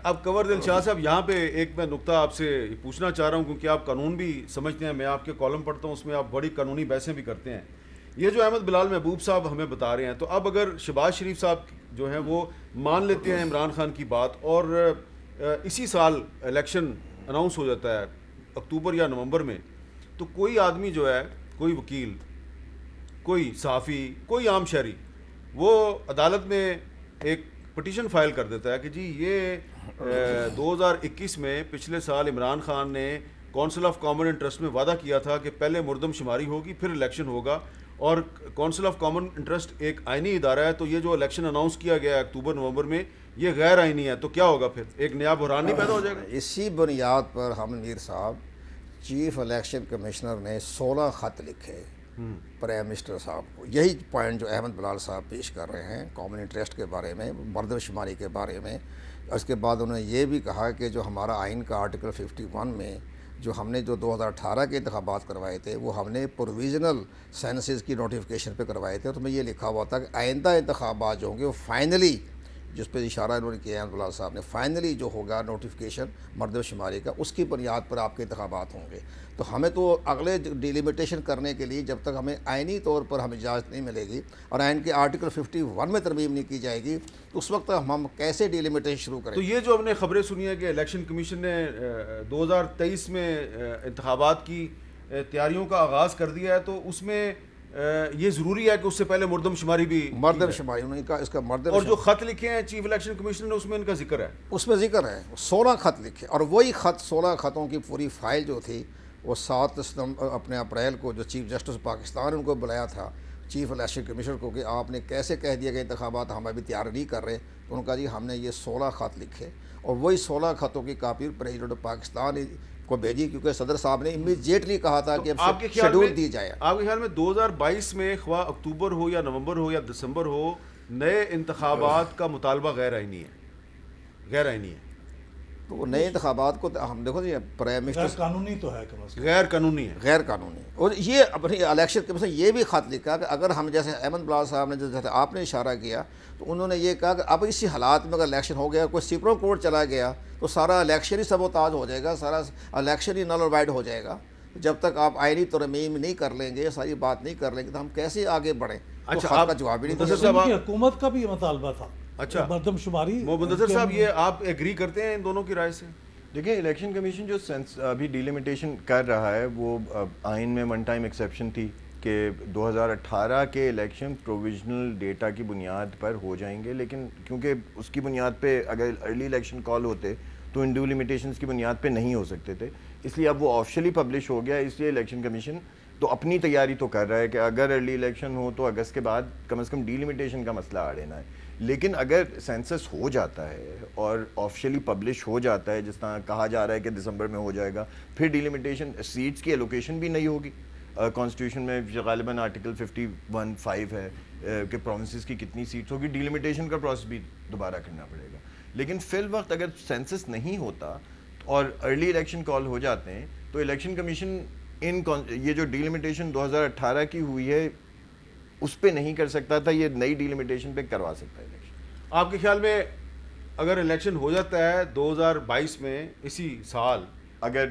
اب کنور دل شاہ صاحب یہاں پہ ایک میں نقطہ آپ سے پوچھنا چاہ رہا ہوں، کیونکہ آپ قانون بھی سمجھتے ہیں، میں آپ کے کالم پڑھتا ہوں، اس میں آپ بڑی قانونی بحثیں بھی کرتے ہیں. یہ جو احمد بلال محبوب صاحب ہمیں بتا رہے ہیں، تو اب اگر شہباز شریف صاحب جو ہیں وہ مان لیتے ہیں عمران خان کی بات اور اسی سال الیکشن اناؤنس ہو جاتا ہے اکتوبر یا نومبر میں، تو کوئی آدمی جو ہے، کوئی وکیل، کوئی صحافی، کوئی عام شہری، وہ عدالت میں ایک پٹیشن فائل کر دیتا ہے کہ جی یہ 2021 میں پچھلے سال عمران خان نے کونسل آف کامن انٹرسٹ میں وعدہ کیا تھا کہ پہلے مردم شماری ہوگی پھر الیکشن ہوگا، اور کونسل آف کامن انٹرسٹ ایک آئینی ادارہ ہے، تو یہ جو الیکشن اناؤنس کیا گیا ہے اکتوبر نومبر میں یہ غیر آئینی ہے، تو کیا ہوگا؟ پھر ایک نیا بحران نہیں پیدا ہو جائے گا؟ اسی بنیاد پر ہم میر صاحب چیف الیکشن کمشنر نے 16 خط لکھے پرائم منسٹر صاحب کو. یہی پوائنٹ جو احمد بلال صاحب پیش کر رہے ہیں کامن انٹرسٹ کے بارے میں، مردم شماری کے بارے میں. اس کے بعد انہوں نے یہ بھی کہا کہ جو ہمارا آئین کا آرٹیکل 51 میں جو ہم نے جو 2018 کے انتخابات کروائے تھے وہ ہم نے پروویژنل سینسز کی نوٹیفیکیشن پہ کروائے تھے، تو میں یہ لکھا ہوا تھا کہ آئندہ انتخابات جو ہوں گے وہ فائنلی، جس پہ اشارہ انہوں نے کیا احمد بلال صاحب نے، فائنلی جو ہوگا نوٹیفیکیشن مردم شماری کا اس کی بنیاد پر آپ کے انتخابات ہوں گے. تو ہمیں تو اگلے ڈیلیمیٹیشن کرنے کے لیے جب تک ہمیں آئینی طور پر ہمیں اجازت نہیں ملے گی اور آئین کے آرٹیکل 51 میں ترمیم نہیں کی جائے گی تو اس وقت ہم کیسے ڈیلیمیٹیشن شروع کریں؟ تو یہ جو ہم نے خبریں سنی ہیں کہ الیکشن کمیشن نے 2023 میں انتخابات کی تیاریوں کا آغاز کر دیا ہے، تو اس میں یہ ضروری ہے کہ اس سے پہلے مردم شماری بھی مردم شماری انہوں نے کہا، اس کا مردم اور جو خط لکھے ہیں چیف الیکشن کمیشن نے اس میں ان کا ذکر ہے، اس میں ذکر ہے 16 خط لکھے، اور وہی خط 16 خطوں کی پوری فائل جو تھی وہ 7 اپنے اپریل کو جو چیف جسٹس پاکستان ان کو بلایا تھا چیف الیکشن کمیشنر کو کہ آپ نے کیسے کہہ دیا کہ انتخابات ہم ابھی تیار نہیں کر رہے، تو ان کا جی ہم نے یہ 16 خط لکھے اور وہی 16 خطوں کی کاپی پریزیڈنٹ پاکستان کو بھیجی، کیونکہ صدر صاحب نے امیڈیٹلی کہا تھا کہ اب شیڈول دی جائے. آپ کے خیال میں 2022 میں خواہ اکتوبر ہو یا نومبر ہو یا دسمبر ہو، نئے انتخابات کا مطالبہ غیر آئینی ہے؟ غیر آئینی ہے تو وہ نئے انتخابات کو ہم دیکھو جی پرائم منسٹر غیر قانونی تو ہے، کم از کم غیر قانونی ہے، غیر قانونی. اور یہ اپنی الیکشن کمیشن یہ بھی خط لکھا کہ اگر ہم جیسے احمد بلال صاحب نے جیسے آپ نے اشارہ کیا، تو انہوں نے یہ کہا کہ اب اسی حالات میں اگر الیکشن ہو گیا، کوئی سپریم کورٹ چلا گیا تو سارا الیکشن ہی سبوتاج ہو جائے گا، سارا الیکشن ہی نل اور وائڈ ہو جائے گا. جب تک آپ آئینی ترمیم نہیں کر لیں گے، ساری بات نہیں کر لیں گے، تو ہم کیسے آگے بڑھیں؟ اچھا، خط کا جواب ہی نہیں دیا. ان کی حکومت کا بھی مطالبہ تھا. اچھا مردم شماری مدثر صاحب، یہ آپ ایگری کرتے ہیں ان دونوں کی رائے سے؟ دیکھیں الیکشن کمیشن جو ابھی ڈیلیمیٹیشن کر رہا ہے وہ آئین میں ون ٹائم ایکسیپشن تھی کہ 2018 کے الیکشن پروویژنل ڈیٹا کی بنیاد پر ہو جائیں گے، لیکن کیونکہ اس کی بنیاد پہ اگر ارلی الیکشن کال ہوتے تو ان ڈیلیمیٹیشنز کی بنیاد پہ نہیں ہو سکتے تھے، اس لیے اب وہ آفیشلی پبلش ہو گیا. اس لیے الیکشن کمیشن تو اپنی تیاری تو کر رہا ہے کہ اگر ارلی الیکشن ہو تو اگست کے بعد کم از کم ڈیلیمیٹیشن کا مسئلہ آ لینا ہے. لیکن اگر سینسس ہو جاتا ہے اور آفیشلی پبلش ہو جاتا ہے، جس طرح کہا جا رہا ہے کہ دسمبر میں ہو جائے گا، پھر ڈیلیمیٹیشن سیٹس کی ایلوکیشن بھی نہیں ہوگی. کانسٹیٹیوشن میں غالباً آرٹیکل 51(5) ہے کہ پروونسز کی کتنی سیٹس ہوگی، ڈیلیمیٹیشن کا پروسیس بھی دوبارہ کرنا پڑے گا. لیکن فی الوقت اگر سینسس نہیں ہوتا اور ارلی الیکشن کال ہو جاتے ہیں تو الیکشن کمیشن یہ جو ڈیلیمیٹیشن 2018 کی ہوئی ہے اس پہ نہیں کر سکتا تھا، یہ نئی ڈیلیمیٹیشن پہ کروا سکتا ہے الیکشن. آپ کے خیال میں اگر الیکشن ہو جاتا ہے 2022 میں اسی سال، اگر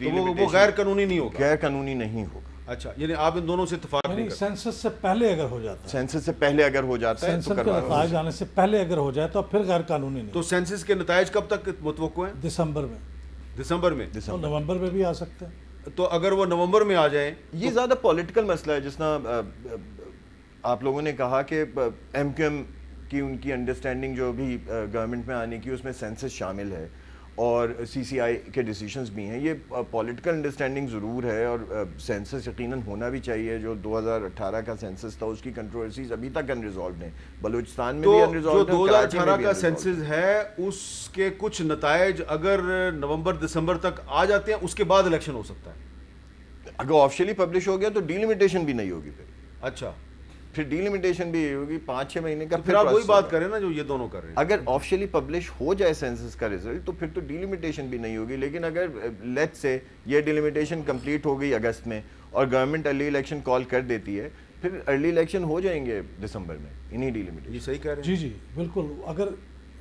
وہ غیر قانونی نہیں ہوگا؟ غیر قانونی نہیں ہوگا. اچھا، یعنی آپ ان دونوں سے اتفاق نہیں کرتے؟ سینسس سے پہلے اگر ہو جاتا ہے، سینسس سے پہلے اگر ہو جاتا ہے تو سینسس کے نتائج آنے سے پہلے اگر ہو جائے تو پھر غیر قانونی نہیں. تو سینسس کے نتائج کب تک متوقع ہیں؟ دسمبر میں. دسمبر میں؟ اور نومبر میں بھی آ سکتے ہیں. تو اگر وہ نومبر میں آ جائیں، یہ زیادہ پولیٹیکل مسئلہ ہے. جس طرح آپ لوگوں نے کہا کہ ایم کیو ایم کی ان کی انڈرسٹینڈنگ جو بھی گورنمنٹ میں آنے کی اس میں سینسس شامل ہے اور سی سی آئی کے ڈیسیشنز بھی ہیں. یہ پولیٹیکل انڈرسٹینڈنگ ضرور ہے اور سینسس یقیناً ہونا بھی چاہیے. جو 2018 کا سینسس تھا اس کی کنٹروورسیز ابھی تک انریزالوڈ ہیں، بلوچستان میں بھی انریزالوڈ ہیں. جو 2018 کا سینسس ہے اس کے کچھ نتائج اگر نومبر دسمبر تک آ جاتے ہیں اس کے بعد الیکشن ہو سکتا ہے. اگر آفیشلی پبلش ہو گیا تو ڈیلیمیٹیشن بھی نہیں ہوگی. اچھا، پھر ڈیلیمیٹیشن بھی ہوگی 5-6 مہینے کا. پھر آپ وہی بات کریں نا جو یہ دونوں کر رہے ہیں. اگر آفیشلی پبلش ہو جائے سینسس کا رزلٹ تو پھر تو ڈیلیمیٹیشن بھی نہیں ہوگی. لیکن اگر لیٹ سے یہ ڈیلیمیٹیشن کمپلیٹ ہو گئی اگست میں اور گورنمنٹ ارلی الیکشن کال کر دیتی ہے، پھر ارلی الیکشن ہو جائیں گے دسمبر میں انہی ڈیلیمیٹیشن. یہ صحیح کہہ رہے ہیں؟ جی بالکل. اگر